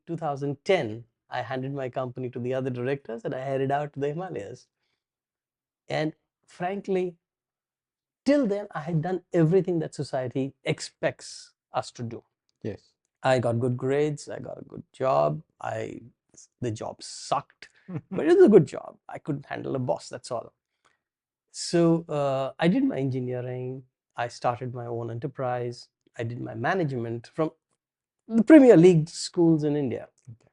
2010, I handed my company to the other directors and I headed out to the Himalayas. And frankly, till then, I had done everything that society expects us to do. Yes. I got good grades, I got a good job, the job sucked, but it was a good job. I couldn't handle a boss, that's all. So I did my engineering, I started my own enterprise, I did my management from the Premier League schools in India. Okay.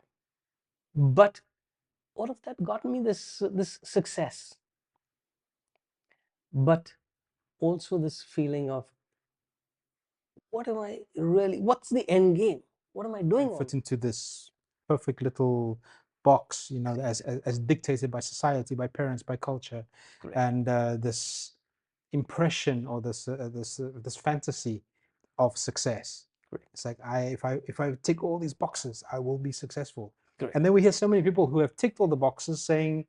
But all of that got me this success. But also this feeling of, what am I really, what's the end game? What am I doing? Fit into this perfect little box, you know, as dictated by society, by parents, by culture, Correct. and this impression or this fantasy of success. Correct. It's like if I tick all these boxes, I will be successful. Correct. And then we hear so many people who have ticked all the boxes saying,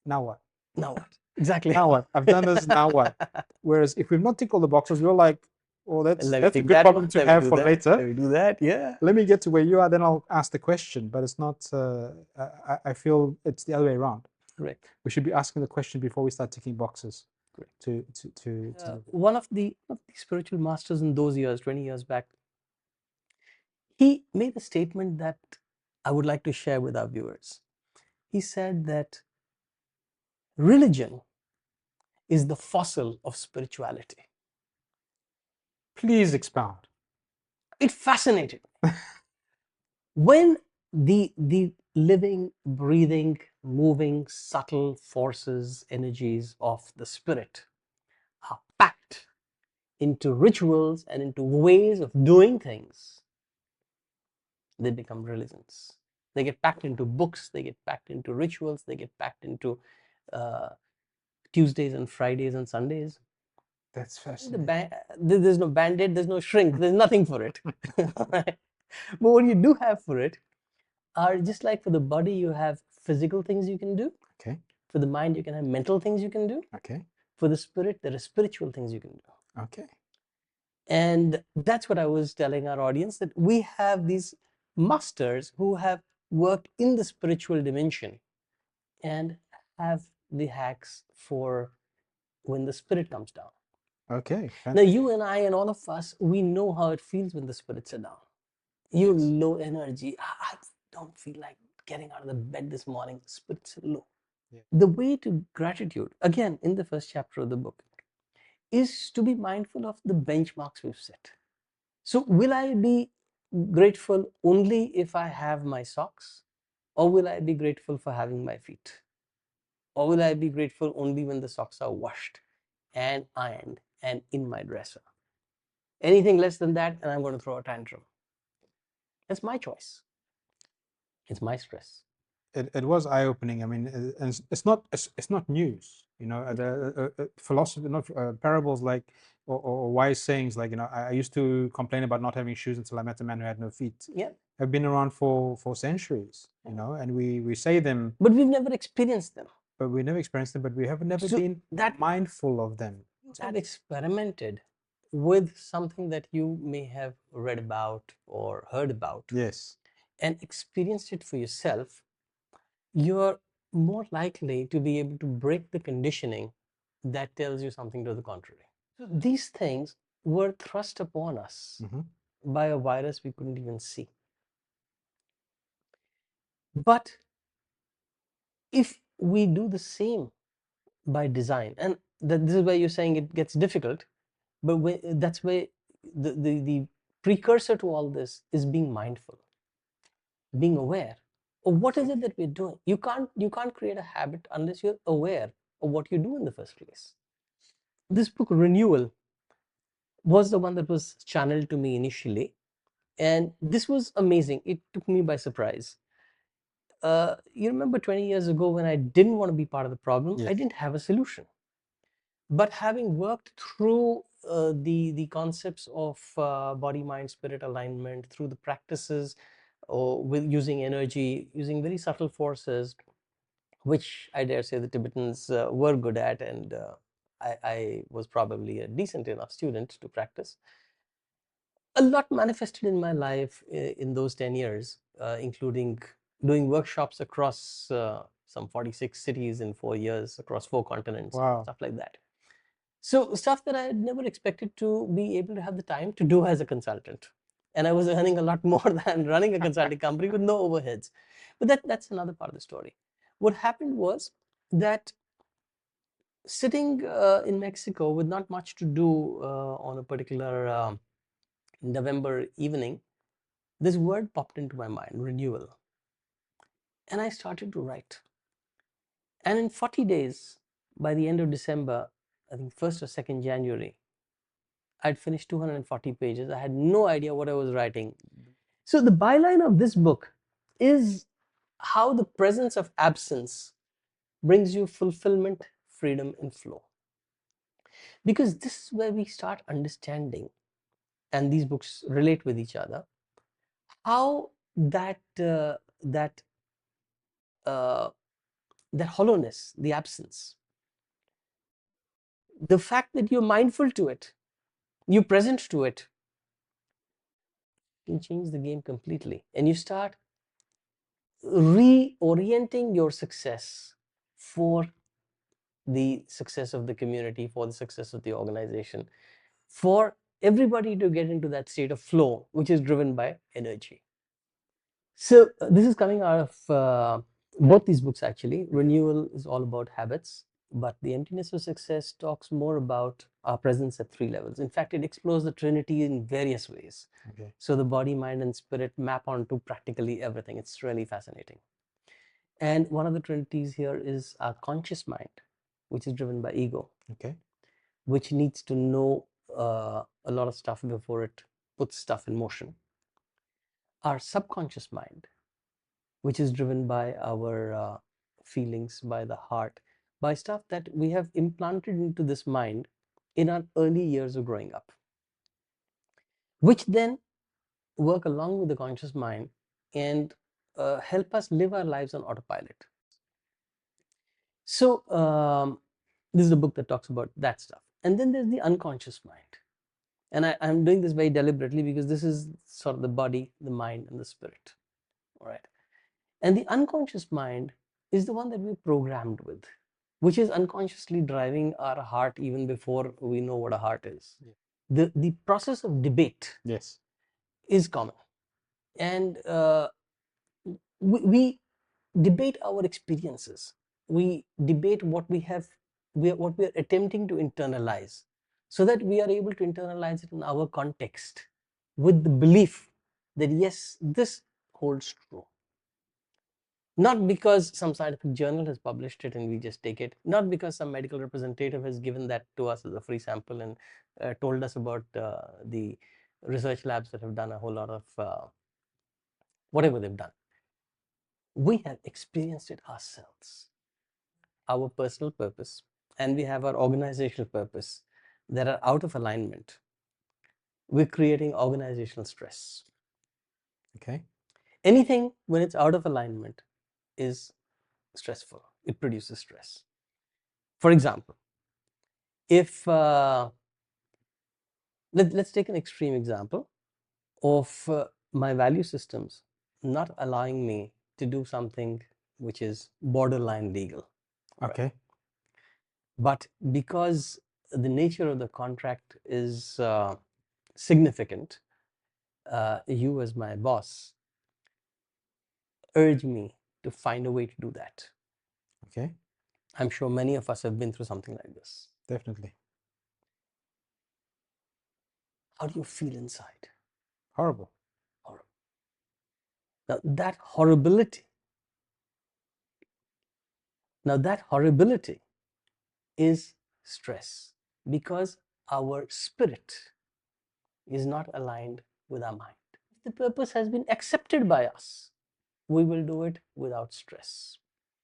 "Now what? Now what? Exactly. Now what? I've done this. Now what?" Whereas if we've not ticked all the boxes, we're like, "Well, that's Let me a take good that problem one, to let me have do for that, later. Let me do that, yeah. Let me get to where you are, then I'll ask the question." But it's not. I feel it's the other way around. Correct. We should be asking the question before we start ticking boxes. Correct. One of the spiritual masters in those years, 20 years back, he made a statement that I would like to share with our viewers. He said that religion is the fossil of spirituality. Please expound. It fascinated me. When the living, breathing, moving, subtle forces, energies of the spirit are packed into rituals and into ways of doing things, they become religions. They get packed into books, they get packed into rituals, they get packed into Tuesdays and Fridays and Sundays. That's fascinating. There's no band-aid, there's no shrink, there's nothing for it. But what you do have for it are, just like for the body, you have physical things you can do. Okay. For the mind, you can have mental things you can do. Okay. For the spirit, there are spiritual things you can do. Okay. And that's what I was telling our audience, that we have these masters who have worked in the spiritual dimension and have the hacks for when the spirit comes down. Okay. Now, you and I and all of us, we know how it feels when the spirits are down. You're Yes. low energy. I don't feel like getting out of the bed this morning. Spirits are low. Yeah. The way to gratitude, again, in the first chapter of the book, is to be mindful of the benchmarks we've set. So will I be grateful only if I have my socks? Or will I be grateful for having my feet? Or will I be grateful only when the socks are washed and ironed and in my dresser? Anything less than that, and I'm going to throw a tantrum. That's my choice. It's my stress. It was eye-opening. I mean, and it's not news. You know, the philosophy, not parables like or wise sayings like, you know, I used to complain about not having shoes until I met a man who had no feet. Yeah. Have been around for centuries. You know, and we say them, but we've never experienced them. but we never experienced them. But we have never So been that mindful of them. that experimented with something that you may have read about or heard about, Yes. and experienced it for yourself, you're more likely to be able to break the conditioning that tells you something to the contrary. So these things were thrust upon us Mm-hmm. by a virus we couldn't even see. But if we do the same by design, and this is where you're saying it gets difficult, but that's where the precursor to all this is being mindful, being aware of what is it that we're doing. You can't create a habit unless you're aware of what you do in the first place. This book, Renewal, was the one that was channeled to me initially, and this was amazing. It took me by surprise. You remember 20 years ago when I didn't want to be part of the problem? Yes. I didn't have a solution. But having worked through the concepts of body, mind, spirit alignment, through the practices with using energy, using very subtle forces, which I dare say the Tibetans were good at, and I was probably a decent enough student to practice. a lot manifested in my life in those 10 years, including doing workshops across some 46 cities in 4 years, across 4 continents, Wow. stuff like that. So stuff that I had never expected to be able to have the time to do as a consultant. And I was earning a lot more than running a consulting company with no overheads. But that's another part of the story. What happened was that sitting in Mexico with not much to do on a particular November evening, this word popped into my mind, renewal. And I started to write. And in 40 days, by the end of December, I think 1st or 2nd January, I'd finished 240 pages. I had no idea what I was writing. So the byline of this book is how the presence of absence brings you fulfillment, freedom, and flow. Because this is where we start understanding, and these books relate with each other, how uh, that hollowness, the absence, the fact that you're mindful to it, you're present to it, can change the game completely. And you start reorienting your success for the success of the community, for the success of the organization, for everybody to get into that state of flow, which is driven by energy. So this is coming out of both these books actually. Renewal is all about habits, but the Emptiness of Success talks more about our presence at 3 levels. In fact, it explores the Trinity in various ways. Okay. So the body, mind, and spirit map onto practically everything. It's really fascinating. And one of the Trinities here is our conscious mind, which is driven by ego. Okay. Which needs to know a lot of stuff before it puts stuff in motion. Our subconscious mind, which is driven by our feelings, by the heart, by stuff that we have implanted into this mind in our early years of growing up, which then work along with the conscious mind and help us live our lives on autopilot. So this is a book that talks about that stuff. And then there's the unconscious mind. And I'm doing this very deliberately because this is sort of the body, the mind, and the spirit. All right. And the unconscious mind is the one that we're programmed with, which is unconsciously driving our heart even before we know what a heart is. Yeah. The process of debate, yes, is common. And we debate our experiences. We debate what we have, what we are attempting to internalize, so that we are able to internalize it in our context with the belief that yes, this holds true. Not because some scientific journal has published it and we just take it, not because some medical representative has given that to us as a free sample and told us about the research labs that have done a whole lot of whatever they've done. We have experienced it ourselves, our personal purpose, and we have our organizational purpose that are out of alignment. We're creating organizational stress. Okay. Anything when it's out of alignment is stressful. It produces stress. For example, if let's take an extreme example of my value systems not allowing me to do something which is borderline legal. Okay. Right? But because the nature of the contract is significant, you as my boss urge me to find a way to do that. Okay. I'm sure many of us have been through something like this. Definitely. How do you feel inside? Horrible. Horrible. Now that horribility is stress because our spirit is not aligned with our mind. If the purpose has been accepted by us, we will do it without stress.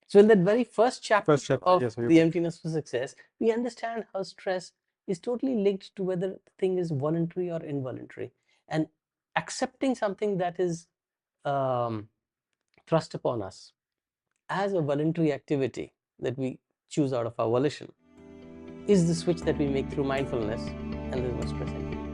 So in that very first chapter of yes, the Emptiness for Success, we understand how stress is totally linked to whether the thing is voluntary or involuntary. And accepting something that is thrust upon us as a voluntary activity that we choose out of our volition is the switch that we make through mindfulness, and there's no stress anymore.